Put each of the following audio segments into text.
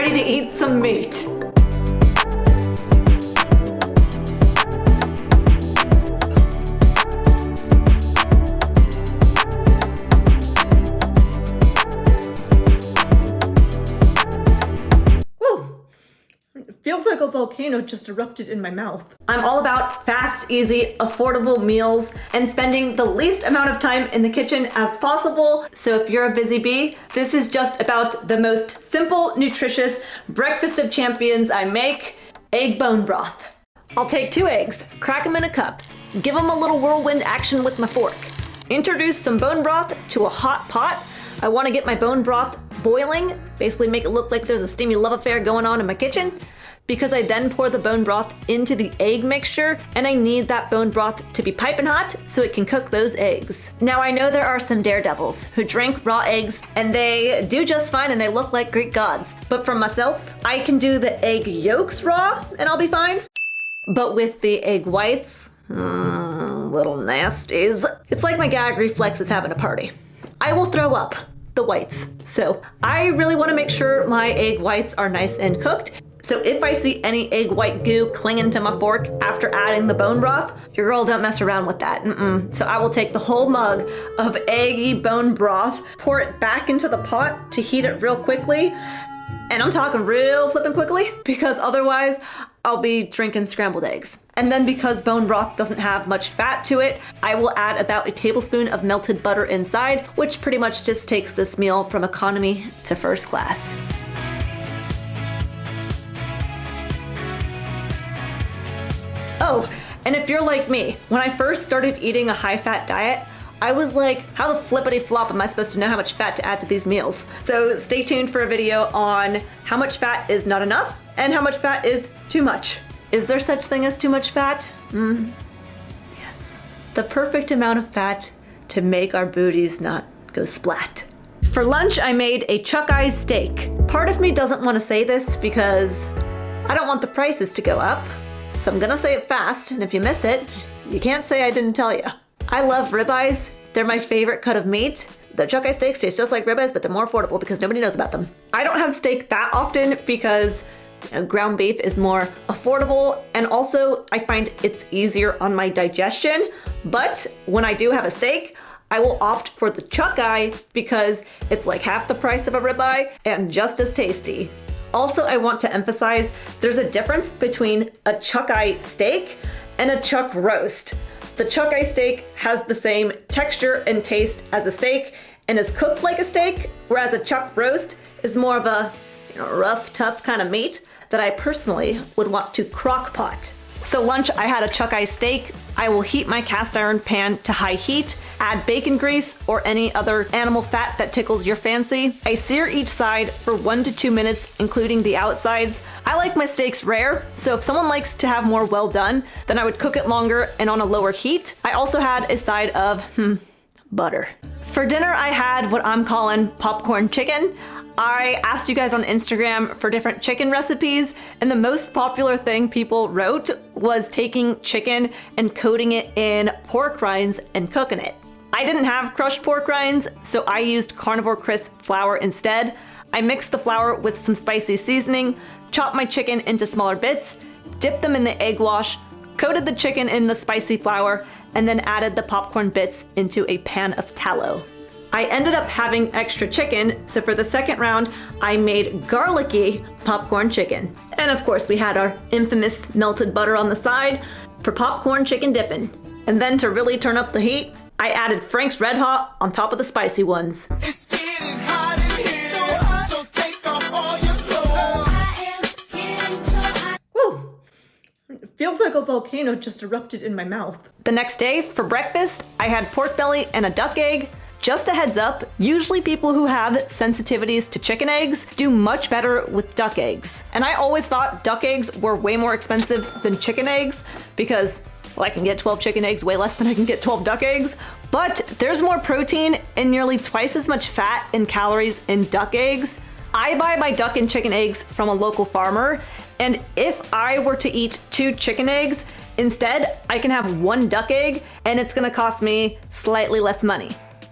ready to eat some meat. Feels like a volcano just erupted in my mouth. I'm all about fast, easy, affordable meals and spending the least amount of time in the kitchen as possible. So if you're a busy bee, this is just about the most simple, nutritious breakfast of champions I make: egg bone broth. I'll take 2 eggs, crack them in a cup, give them a little whirlwind action with my fork. Introduce some bone broth to a hot pot. I want to get my bone broth boiling, basically make it look like there's a steamy love affair going on in my kitchen, because I then pour the bone broth into the egg mixture, and I need that bone broth to be piping hot so it can cook those eggs. Now I know there are some daredevils who drink raw eggs and they do just fine and they look like Greek gods. But for myself, I can do the egg yolks raw and I'll be fine. But with the egg whites, little nasties. It's like my gag reflex is having a party. I will throw up the whites. So I really want to make sure my egg whites are nice and cooked. So if I see any egg white goo clinging to my fork after adding the bone broth, your girl don't mess around with that. So I will take the whole mug of eggy bone broth, pour it back into the pot to heat it real quickly. And I'm talking real flippin' quickly, because otherwise I'll be drinking scrambled eggs. And then because bone broth doesn't have much fat to it, I will add about a tablespoon of melted butter inside, which pretty much just takes this meal from economy to first class. Oh, and if you're like me, when I first started eating a high-fat diet, I was like, how the flippity flop am I supposed to know how much fat to add to these meals? So stay tuned for a video on how much fat is not enough and how much fat is too much. Is there such thing as too much fat? Yes. The perfect amount of fat to make our booties not go splat. For lunch, I made a chuck-eye steak. Part of me doesn't want to say this because I don't want the prices to go up. So I'm gonna say it fast, and if you miss it, you can't say I didn't tell you. I love ribeyes. They're my favorite cut of meat. The chuck-eye steaks taste just like ribeyes, but they're more affordable because nobody knows about them. I don't have steak that often because ground beef is more affordable, and also I find it's easier on my digestion. But when I do have a steak, I will opt for the chuck-eye because it's like half the price of a ribeye and just as tasty. Also, I want to emphasize there's a difference between a chuck-eye steak and a chuck roast. The chuck-eye steak has the same texture and taste as a steak and is cooked like a steak, whereas a chuck roast is more of a rough, tough kind of meat that I personally would want to crock pot. So lunch, I had a chuck-eye steak. I will heat my cast iron pan to high heat, add bacon grease or any other animal fat that tickles your fancy. I sear each side for 1 to 2 minutes, including the outsides. I like my steaks rare, so if someone likes to have more well done, then I would cook it longer and on a lower heat. I also had a side of, butter. For dinner, I had what I'm calling popcorn chicken. I asked you guys on Instagram for different chicken recipes, and the most popular thing people wrote was taking chicken and coating it in pork rinds and cooking it. I didn't have crushed pork rinds, so I used Carnivore crisp flour instead. I mixed the flour with some spicy seasoning, chopped my chicken into smaller bits, dipped them in the egg wash, coated the chicken in the spicy flour, and then added the popcorn bits into a pan of tallow. I ended up having extra chicken, so for the second round, I made garlicky popcorn chicken. And of course, we had our infamous melted butter on the side for popcorn chicken dipping. And then to really turn up the heat, I added Frank's Red Hot on top of the spicy ones. It's getting hot in here, so hot, so take off all your clothes. I am getting so hot. Woo! It feels like a volcano just erupted in my mouth. The next day, for breakfast, I had pork belly and a duck egg. Just a heads up, usually people who have sensitivities to chicken eggs do much better with duck eggs. And I always thought duck eggs were way more expensive than chicken eggs because, well, I can get 12 chicken eggs way less than I can get 12 duck eggs. But there's more protein and nearly twice as much fat and calories in duck eggs. I buy my duck and chicken eggs from a local farmer, and if I were to eat 2 chicken eggs, instead I can have 1 duck egg and it's gonna cost me slightly less money.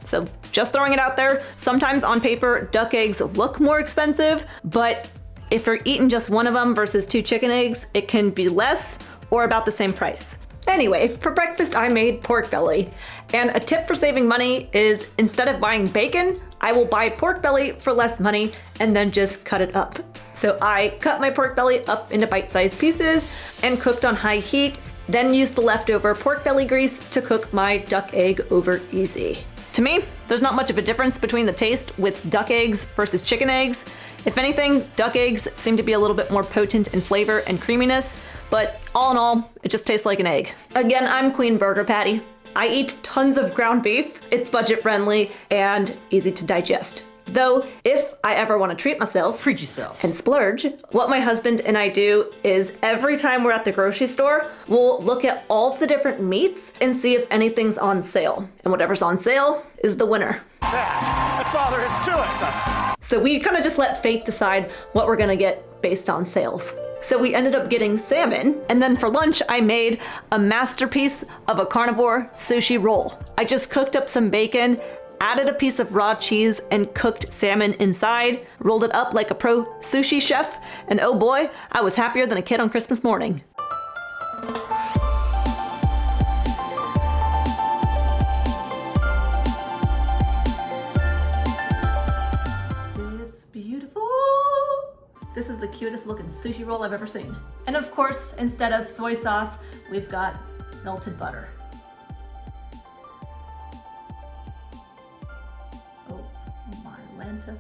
So just throwing it out there, sometimes on paper, duck eggs look more expensive, but If you're eating just one of them versus 2 chicken eggs, it can be less or about the same price. Anyway, for breakfast I made pork belly. And a tip for saving money is instead of buying bacon, I will buy pork belly for less money and then just cut it up. So I cut my pork belly up into bite-sized pieces and cooked on high heat, then used the leftover pork belly grease to cook my duck egg over easy. To me, there's not much of a difference between the taste with duck eggs versus chicken eggs. If anything, duck eggs seem to be a little bit more potent in flavor and creaminess, but all in all, it just tastes like an egg. Again, I'm Queen Burger Patty. I eat tons of ground beef. It's budget friendly and easy to digest. Though, if I ever want to treat myself, Treat yourself. and splurge, what my husband and I do is every time we're at the grocery store, we'll look at all of the different meats and see if anything's on sale. And whatever's on sale is the winner. That's all there is to it, Dustin. So we kind of just let fate decide what we're gonna get based on sales. So we ended up getting salmon, and then for lunch I made a masterpiece of a carnivore sushi roll. I just cooked up some bacon, added a piece of raw cheese, and cooked salmon inside, rolled it up like a pro sushi chef, and oh boy, I was happier than a kid on Christmas morning. It's beautiful. This is the cutest looking sushi roll I've ever seen. And of course, instead of soy sauce, we've got melted butter. Oh my Lanta.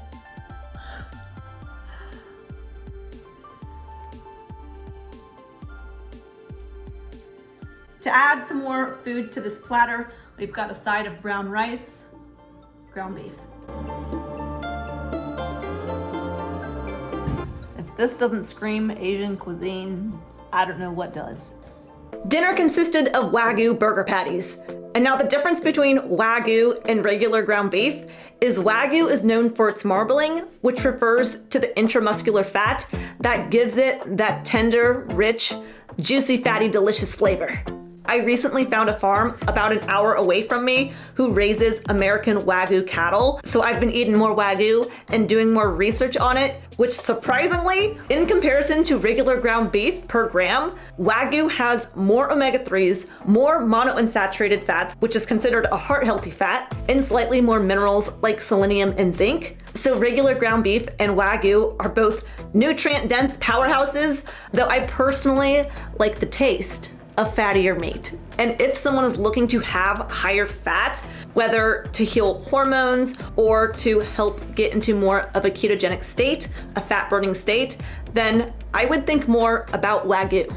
To add some more food to this platter, we've got a side of brown rice, ground beef. If this doesn't scream Asian cuisine, I don't know what does. Dinner consisted of Wagyu burger patties. And now the difference between Wagyu and regular ground beef is Wagyu is known for its marbling, which refers to the intramuscular fat that gives it that tender, rich, juicy, fatty, delicious flavor. I recently found a farm about an hour away from me who raises American Wagyu cattle, so I've been eating more Wagyu and doing more research on it, which surprisingly, in comparison to regular ground beef per gram, Wagyu has more omega-3s, more monounsaturated fats, which is considered a heart-healthy fat, and slightly more minerals like selenium and zinc. So regular ground beef and Wagyu are both nutrient-dense powerhouses, though I personally like the taste of fattier meat. And if someone is looking to have higher fat, whether to heal hormones or to help get into more of a ketogenic state, a fat burning state, then I would think more about Wagyu.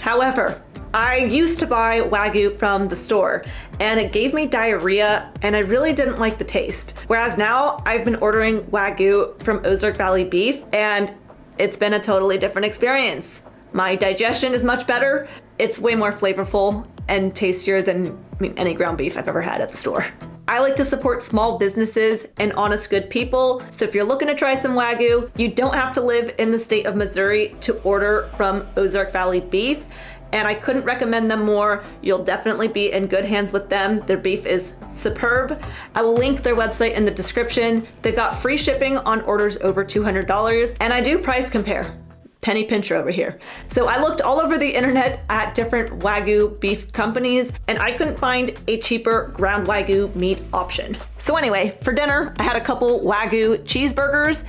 However, I used to buy Wagyu from the store and it gave me diarrhea and I really didn't like the taste. Whereas now I've been ordering Wagyu from Ozark Valley Beef and it's been a totally different experience. My digestion is much better. It's way more flavorful and tastier than any ground beef I've ever had at the store. I like to support small businesses and honest, good people. So if you're looking to try some Wagyu, you don't have to live in the state of Missouri to order from Ozark Valley Beef. And I couldn't recommend them more. You'll definitely be in good hands with them. Their beef is superb. I will link their website in the description. They've got free shipping on orders over $200. And I do price compare. Penny pincher over here. So I looked all over the internet at different Wagyu beef companies and I couldn't find a cheaper ground Wagyu meat option. So anyway, for dinner, I had a couple Wagyu cheeseburgers.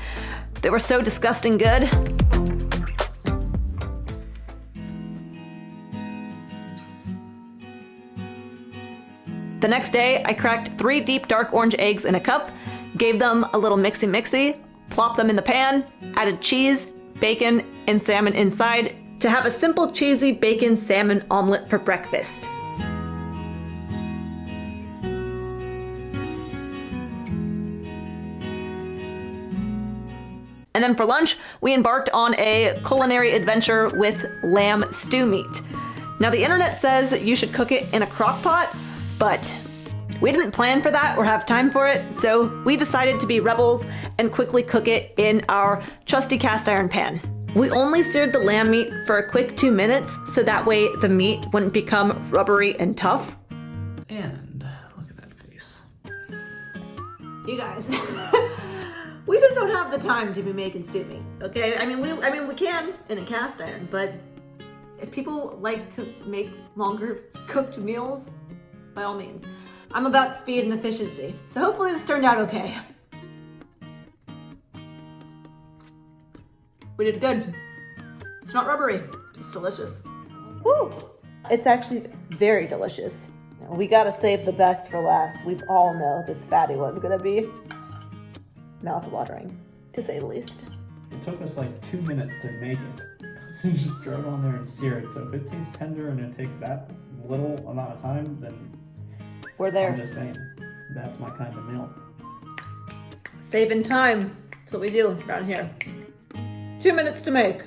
They were so disgusting good. The next day, I cracked 3 deep dark orange eggs in a cup, gave them a little mixy-mixy, plopped them in the pan, added cheese, bacon, and salmon inside to have a simple cheesy bacon salmon omelet for breakfast. And then for lunch, we embarked on a culinary adventure with lamb stew meat. Now the internet says you should cook it in a crock pot, but we didn't plan for that or have time for it, so we decided to be rebels and quickly cook it in our trusty cast iron pan. We only seared the lamb meat for a quick 2 minutes, so that way the meat wouldn't become rubbery and tough. And look at that face. You guys, We just don't have the time to be making stew meat, okay? I mean, we can in a cast iron, but if people like to make longer cooked meals, by all means. I'm about speed and efficiency, so hopefully this turned out okay. We did good. It's not rubbery, it's delicious. Woo! It's actually very delicious. We gotta save the best for last. We all know this fatty one's gonna be mouth-watering, to say the least. It took us like 2 minutes to make it. So you just throw it on there and sear it. So if it tastes tender and it takes that little amount of time, then We're there. I'm just saying, that's my kind of meal. Saving time. That's what we do around here. 2 minutes to make.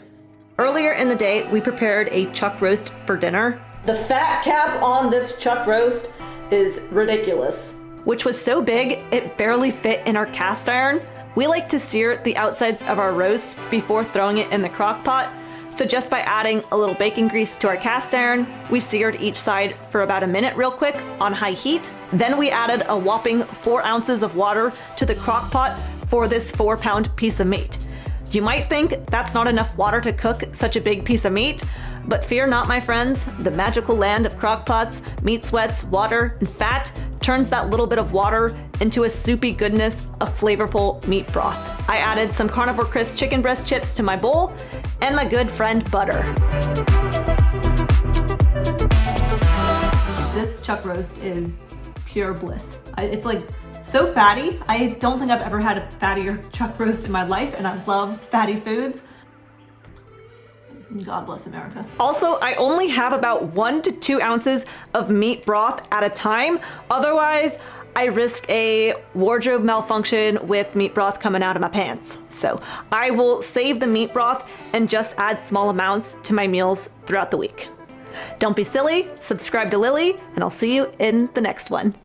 Earlier in the day, we prepared a chuck roast for dinner. The fat cap on this chuck roast is ridiculous. Which was so big, it barely fit in our cast iron. We like to sear the outsides of our roast before throwing it in the crock pot. So just by adding a little bacon grease to our cast iron, we seared each side for about a minute real quick on high heat. Then we added a whopping 4 ounces of water to the crock pot for this 4-pound piece of meat. You might think that's not enough water to cook such a big piece of meat, but fear not, my friends. The magical land of crock pots, meat sweats, water, and fat turns that little bit of water into a soupy goodness of flavorful meat broth. I added some Carnivore Crisp chicken breast chips to my bowl and my good friend butter. This chuck roast is pure bliss. It's like so fatty. I don't think I've ever had a fattier chuck roast in my life, and I love fatty foods. God bless America. Also, I only have about 1 to 2 ounces of meat broth at a time. Otherwise, I risk a wardrobe malfunction with meat broth coming out of my pants. So I will save the meat broth and just add small amounts to my meals throughout the week. Don't be silly, subscribe to Lillie, and I'll see you in the next one.